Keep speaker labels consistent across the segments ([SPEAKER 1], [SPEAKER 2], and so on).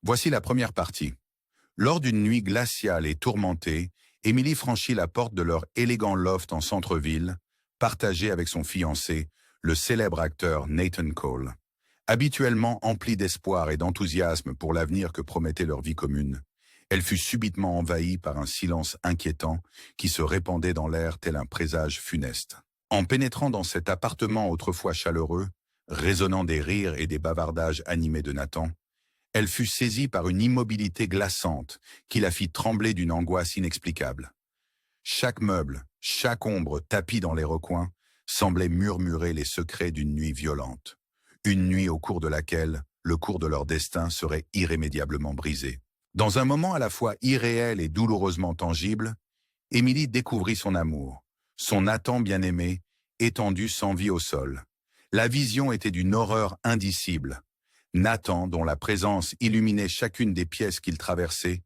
[SPEAKER 1] Voici la première partie. Lors d'une nuit glaciale et tourmentée, Emily franchit la porte de leur élégant loft en centre-ville, partagé avec son fiancé, le célèbre acteur Nathan Cole. Habituellement emplie d'espoir et d'enthousiasme pour l'avenir que promettait leur vie commune, elle fut subitement envahie par un silence inquiétant qui se répandait dans l'air tel un présage funeste. En pénétrant dans cet appartement autrefois chaleureux, résonnant des rires et des bavardages animés de Nathan, elle fut saisie par une immobilité glaçante qui la fit trembler d'une angoisse inexplicable. Chaque meuble, chaque ombre tapie dans les recoins semblait murmurer les secrets d'une nuit violente. Une nuit au cours de laquelle le cours de leur destin serait irrémédiablement brisé. Dans un moment à la fois irréel et douloureusement tangible, Émilie découvrit son amour, son Nathan bien-aimé, étendu sans vie au sol. La vision était d'une horreur indicible. Nathan, dont la présence illuminait chacune des pièces qu'il traversait,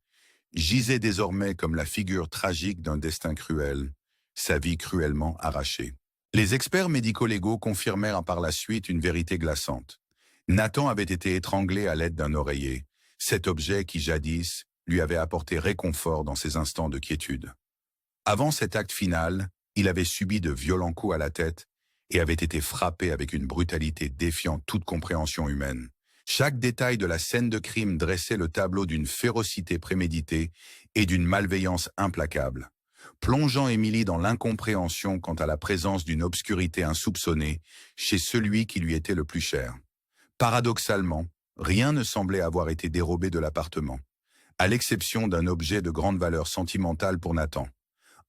[SPEAKER 1] gisait désormais comme la figure tragique d'un destin cruel, sa vie cruellement arrachée. Les experts médico-légaux confirmèrent par la suite une vérité glaçante. Nathan avait été étranglé à l'aide d'un oreiller, cet objet qui jadis lui avait apporté réconfort dans ses instants de quiétude. Avant cet acte final, il avait subi de violents coups à la tête et avait été frappé avec une brutalité défiant toute compréhension humaine. Chaque détail de la scène de crime dressait le tableau d'une férocité préméditée et d'une malveillance implacable, plongeant Émilie dans l'incompréhension quant à la présence d'une obscurité insoupçonnée chez celui qui lui était le plus cher. Paradoxalement, rien ne semblait avoir été dérobé de l'appartement, à l'exception d'un objet de grande valeur sentimentale pour Nathan,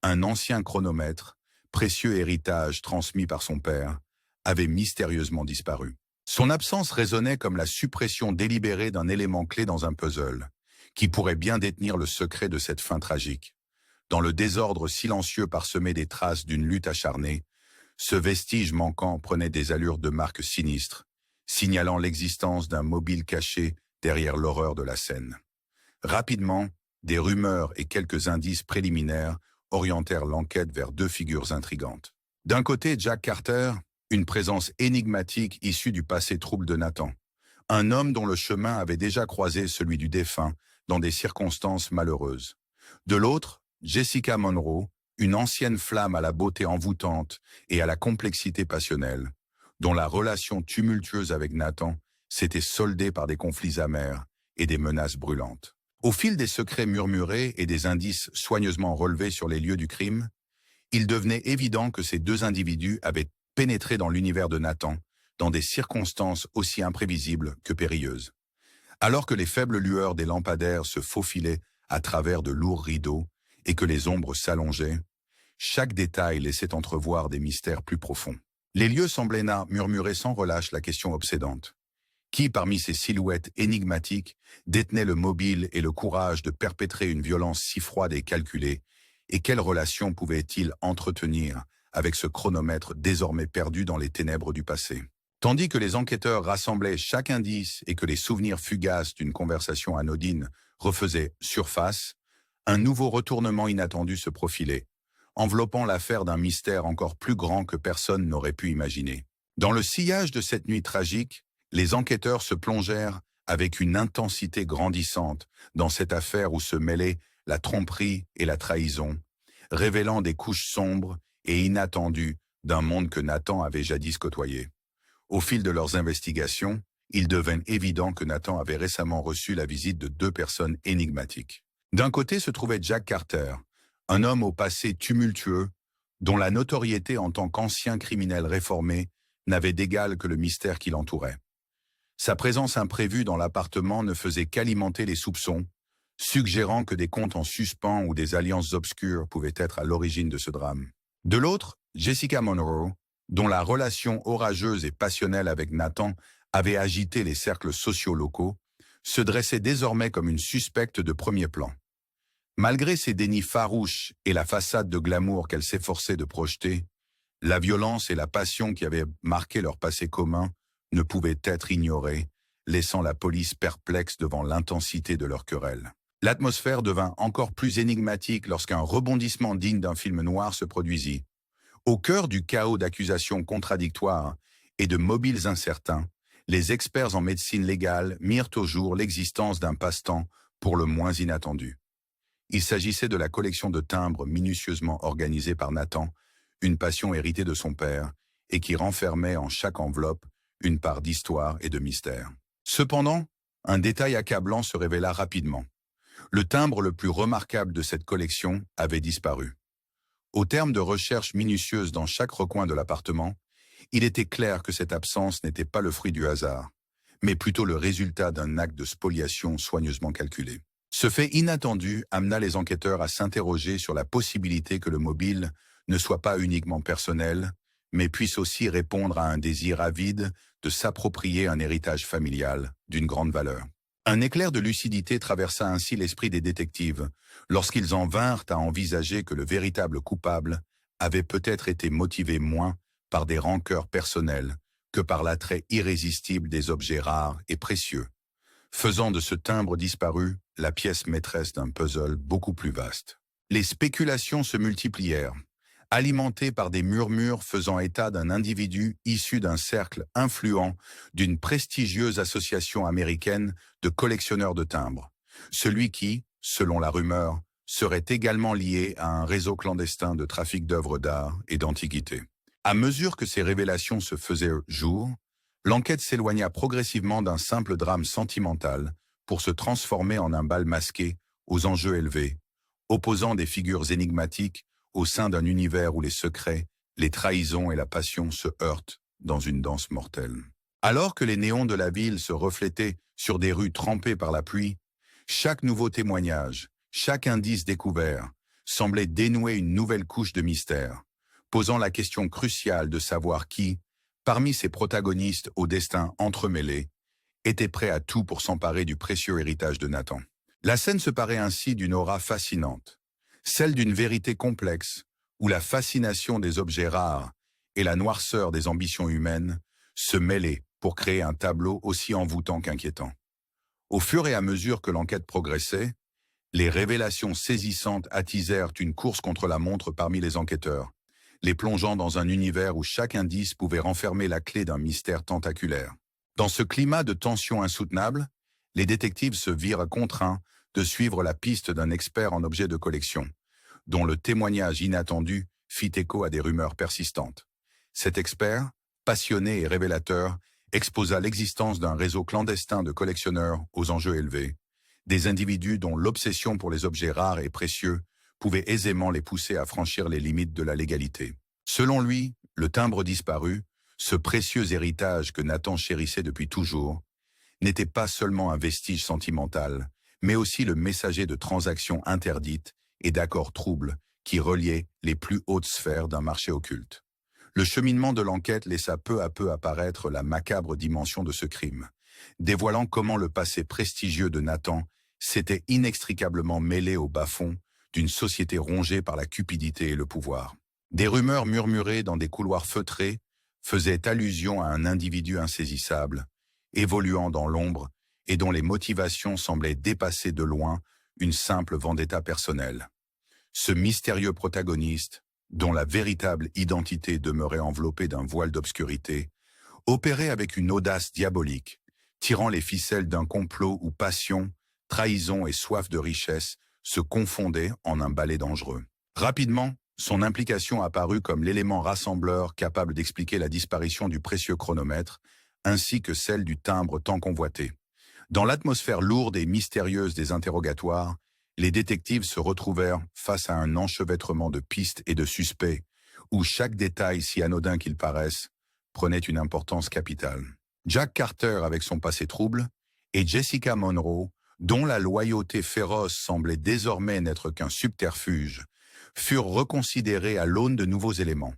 [SPEAKER 1] un ancien chronomètre, précieux héritage transmis par son père, avait mystérieusement disparu. Son absence résonnait comme la suppression délibérée d'un élément clé dans un puzzle, qui pourrait bien détenir le secret de cette fin tragique. Dans le désordre silencieux parsemé des traces d'une lutte acharnée, ce vestige manquant prenait des allures de marque sinistre, signalant l'existence d'un mobile caché derrière l'horreur de la scène. Rapidement, des rumeurs et quelques indices préliminaires orientèrent l'enquête vers deux figures intrigantes. D'un côté, Jack Carter, une présence énigmatique issue du passé trouble de Nathan, un homme dont le chemin avait déjà croisé celui du défunt dans des circonstances malheureuses. De l'autre, Jessica Monroe, une ancienne flamme à la beauté envoûtante et à la complexité passionnelle, dont la relation tumultueuse avec Nathan s'était soldée par des conflits amers et des menaces brûlantes. Au fil des secrets murmurés et des indices soigneusement relevés sur les lieux du crime, il devenait évident que ces deux individus avaient pénétré dans l'univers de Nathan, dans des circonstances aussi imprévisibles que périlleuses. Alors que les faibles lueurs des lampadaires se faufilaient à travers de lourds rideaux et que les ombres s'allongeaient, chaque détail laissait entrevoir des mystères plus profonds. Les lieux semblaient murmurer sans relâche la question obsédante. Qui, parmi ces silhouettes énigmatiques, détenait le mobile et le courage de perpétrer une violence si froide et calculée, et quelle relation pouvait-il entretenir avec ce chronomètre désormais perdu dans les ténèbres du passé? Tandis que les enquêteurs rassemblaient chaque indice et que les souvenirs fugaces d'une conversation anodine refaisaient surface, un nouveau retournement inattendu se profilait, enveloppant l'affaire d'un mystère encore plus grand que personne n'aurait pu imaginer. Dans le sillage de cette nuit tragique, les enquêteurs se plongèrent avec une intensité grandissante dans cette affaire où se mêlaient la tromperie et la trahison, révélant des couches sombres et inattendues d'un monde que Nathan avait jadis côtoyé. Au fil de leurs investigations, il devint évident que Nathan avait récemment reçu la visite de deux personnes énigmatiques. D'un côté se trouvait Jack Carter, un homme au passé tumultueux, dont la notoriété en tant qu'ancien criminel réformé n'avait d'égal que le mystère qui l'entourait. Sa présence imprévue dans l'appartement ne faisait qu'alimenter les soupçons, suggérant que des comptes en suspens ou des alliances obscures pouvaient être à l'origine de ce drame. De l'autre, Jessica Monroe, dont la relation orageuse et passionnelle avec Nathan avait agité les cercles sociaux locaux, se dressait désormais comme une suspecte de premier plan. Malgré ses dénis farouches et la façade de glamour qu'elle s'efforçait de projeter, la violence et la passion qui avaient marqué leur passé commun ne pouvaient être ignorées, laissant la police perplexe devant l'intensité de leur querelle. L'atmosphère devint encore plus énigmatique lorsqu'un rebondissement digne d'un film noir se produisit. Au cœur du chaos d'accusations contradictoires et de mobiles incertains, Les experts en médecine légale mirent au jour l'existence d'un passe-temps pour le moins inattendu. Il s'agissait de la collection de timbres minutieusement organisée par Nathan, une passion héritée de son père, et qui renfermait en chaque enveloppe une part d'histoire et de mystère. Cependant, un détail accablant se révéla rapidement. Le timbre le plus remarquable de cette collection avait disparu. Au terme de recherches minutieuses dans chaque recoin de l'appartement, il était clair que cette absence n'était pas le fruit du hasard, mais plutôt le résultat d'un acte de spoliation soigneusement calculé. Ce fait inattendu amena les enquêteurs à s'interroger sur la possibilité que le mobile ne soit pas uniquement personnel, mais puisse aussi répondre à un désir avide de s'approprier un héritage familial d'une grande valeur. Un éclair de lucidité traversa ainsi l'esprit des détectives, lorsqu'ils en vinrent à envisager que le véritable coupable avait peut-être été motivé moins par des rancœurs personnelles que par l'attrait irrésistible des objets rares et précieux, faisant de ce timbre disparu la pièce maîtresse d'un puzzle beaucoup plus vaste. Les spéculations se multiplièrent, alimentées par des murmures faisant état d'un individu issu d'un cercle influent d'une prestigieuse association américaine de collectionneurs de timbres, celui qui, selon la rumeur, serait également lié à un réseau clandestin de trafic d'œuvres d'art et d'antiquités. À mesure que ces révélations se faisaient jour, l'enquête s'éloigna progressivement d'un simple drame sentimental pour se transformer en un bal masqué aux enjeux élevés, opposant des figures énigmatiques au sein d'un univers où les secrets, les trahisons et la passion se heurtent dans une danse mortelle. Alors que les néons de la ville se reflétaient sur des rues trempées par la pluie, chaque nouveau témoignage, chaque indice découvert, semblait dénouer une nouvelle couche de mystère, posant la question cruciale de savoir qui, parmi ces protagonistes au destin entremêlé, était prêt à tout pour s'emparer du précieux héritage de Nathan. La scène se parait ainsi d'une aura fascinante, celle d'une vérité complexe, où la fascination des objets rares et la noirceur des ambitions humaines se mêlaient pour créer un tableau aussi envoûtant qu'inquiétant. Au fur et à mesure que l'enquête progressait, les révélations saisissantes attisèrent une course contre la montre parmi les enquêteurs, les plongeant dans un univers où chaque indice pouvait renfermer la clé d'un mystère tentaculaire. Dans ce climat de tension insoutenable, les détectives se virent contraints de suivre la piste d'un expert en objets de collection, dont le témoignage inattendu fit écho à des rumeurs persistantes. Cet expert, passionné et révélateur, exposa l'existence d'un réseau clandestin de collectionneurs aux enjeux élevés, des individus dont l'obsession pour les objets rares et précieux pouvait aisément les pousser à franchir les limites de la légalité. Selon lui, le timbre disparu, ce précieux héritage que Nathan chérissait depuis toujours, n'était pas seulement un vestige sentimental, mais aussi le messager de transactions interdites et d'accords troubles qui reliaient les plus hautes sphères d'un marché occulte. Le cheminement de l'enquête laissa peu à peu apparaître la macabre dimension de ce crime, dévoilant comment le passé prestigieux de Nathan s'était inextricablement mêlé au bas-fond d'une société rongée par la cupidité et le pouvoir. Des rumeurs murmurées dans des couloirs feutrés faisaient allusion à un individu insaisissable, évoluant dans l'ombre et dont les motivations semblaient dépasser de loin une simple vendetta personnelle. Ce mystérieux protagoniste, dont la véritable identité demeurait enveloppée d'un voile d'obscurité, opérait avec une audace diabolique, tirant les ficelles d'un complot où passion, trahison et soif de richesse se confondaient en un balai dangereux. Rapidement, son implication apparut comme l'élément rassembleur capable d'expliquer la disparition du précieux chronomètre, ainsi que celle du timbre tant convoité. Dans l'atmosphère lourde et mystérieuse des interrogatoires, les détectives se retrouvèrent face à un enchevêtrement de pistes et de suspects, où chaque détail, si anodin qu'il paraisse, prenait une importance capitale. Jack Carter avec son passé trouble, et Jessica Monroe, dont la loyauté féroce semblait désormais n'être qu'un subterfuge, furent reconsidérés à l'aune de nouveaux éléments.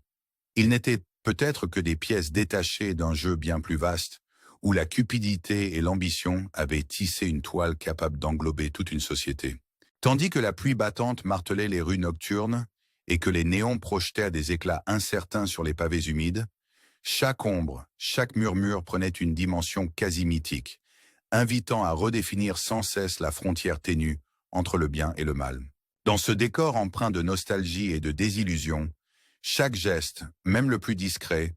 [SPEAKER 1] Ils n'étaient peut-être que des pièces détachées d'un jeu bien plus vaste, où la cupidité et l'ambition avaient tissé une toile capable d'englober toute une société. Tandis que la pluie battante martelait les rues nocturnes et que les néons projetaient des éclats incertains sur les pavés humides, chaque ombre, chaque murmure prenait une dimension quasi mythique, invitant à redéfinir sans cesse la frontière ténue entre le bien et le mal. Dans ce décor empreint de nostalgie et de désillusion, chaque geste, même le plus discret,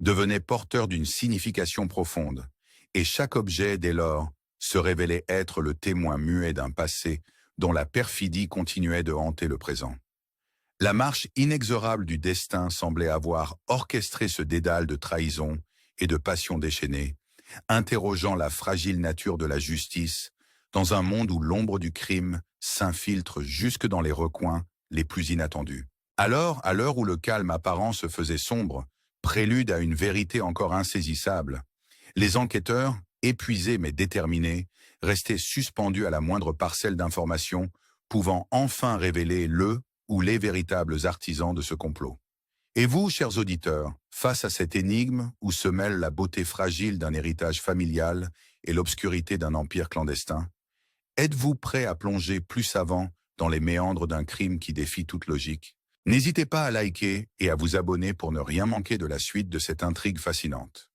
[SPEAKER 1] devenait porteur d'une signification profonde, et chaque objet, dès lors, se révélait être le témoin muet d'un passé dont la perfidie continuait de hanter le présent. La marche inexorable du destin semblait avoir orchestré ce dédale de trahison et de passion déchaînée, interrogeant la fragile nature de la justice dans un monde où l'ombre du crime s'infiltre jusque dans les recoins les plus inattendus. Alors, à l'heure où le calme apparent se faisait sombre, prélude à une vérité encore insaisissable, les enquêteurs, épuisés mais déterminés, restaient suspendus à la moindre parcelle d'information pouvant enfin révéler le ou les véritables artisans de ce complot. Et vous, chers auditeurs, face à cette énigme où se mêle la beauté fragile d'un héritage familial et l'obscurité d'un empire clandestin, êtes-vous prêt à plonger plus avant dans les méandres d'un crime qui défie toute logique? N'hésitez pas à liker et à vous abonner pour ne rien manquer de la suite de cette intrigue fascinante.